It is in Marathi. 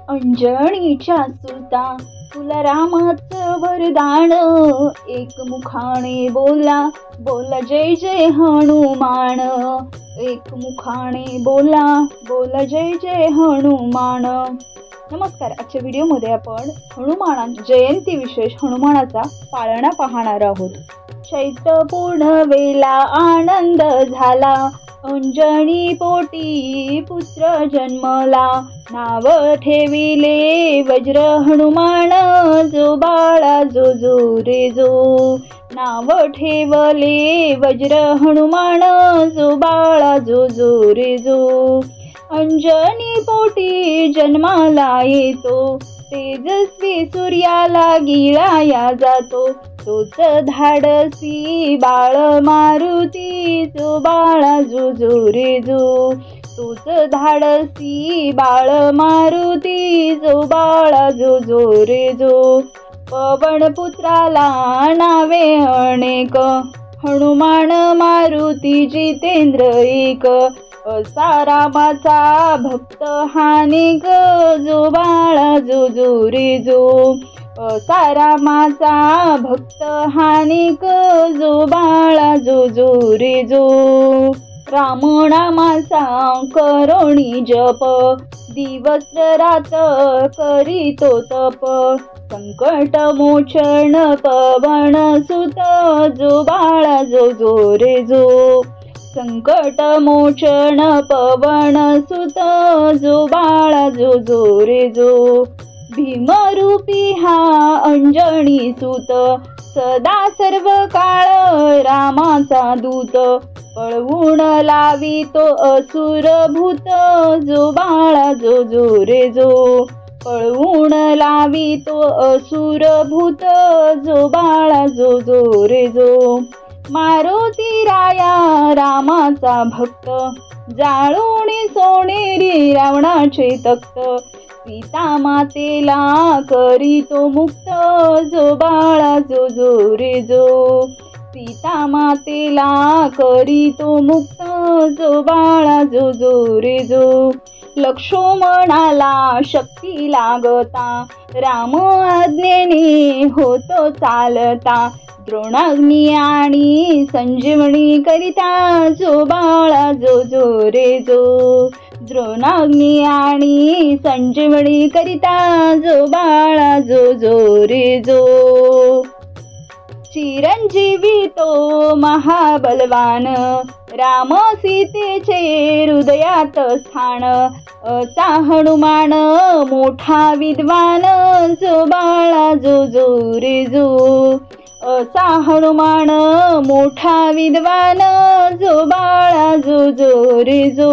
अंजनीच्या सुता तुला रामाचं वरदान, एक मुखाने बोला बोला जय जय हनुमान, एक मुखाने बोला बोला जय जय हनुमान। नमस्कार, आजच्या व्हिडिओमध्ये आपण हनुमान जयंती विशेष हनुमानाचा पाळणा पाहणार आहोत। चैत्र पूर्णवेला आनंद झाला, अंजनी पोटी पुत्र जन्मला, नाव ठेविले वज्र हनुमान, जो बाळा जो जो रे जो, नाव ठेवले वज्र हनुमान, जो बाळा जो जो रे जो। अंजनी पोटी जन्माला येतो, तेजस्वी सूर्याला गिळाया जातो, तोच धाडसी बाळ मारुती, जो बाळा जो जो रे जो, तोच धाडसी बाळ मारुती, जो बाळा जो जो रे जो। पवन पुत्राला नावे अनेक, हनुमान मारुती जितेंद्र एक, असा रामाचा भक्त हानिक, जो बाळा जो जो रे जो, असा रामाचा भक्त हानिक, जो बाळा जो जो रे जो। राम नामाचा करोणी जप, दिवस रात करीतो तप, संकट मोचन पवन सुत, जो बाळा जो जो रे जो, संकट मोचन पवन सुत, जो बाळा जो जो रे जो। भीमरूपी हा अंजनी सूत, सदा सर्व काळ रामाचा दूत, पळवून लावितो असुर भूत, जो बाळा जो जो रे जो, पळवून लावितो असुर भूत, जो बाळा जो जो रे जो। मारुती राया रामाचा भक्त, जाळून सोनेरी रावणाचे तख्त, सीता मातेला करीतो मुक्त, जो बाळा जो जो रे जो, सीता मातेला करीतो मुक्त, जो बाळा जो जो रे जो। लक्ष्मणाला शक्ती लागता, राम आज्ञेने होतो चालता, द्रोणाग्नी आणि संजीवनी करिता, जो बाळा जो जो रे जो, द्रोणाग्नी आणि संजीवनी करिता, जो बाळा जो जो रे जो। चिरंजीवी तो महाबलवान, राम सीतेचे हृदयात स्थान, असा हनुमान मोठा विद्वान, जो बाळा जो जो रे जो, असा हनुमान मोठा विद्वान, जो बाळा जो जो रे जो।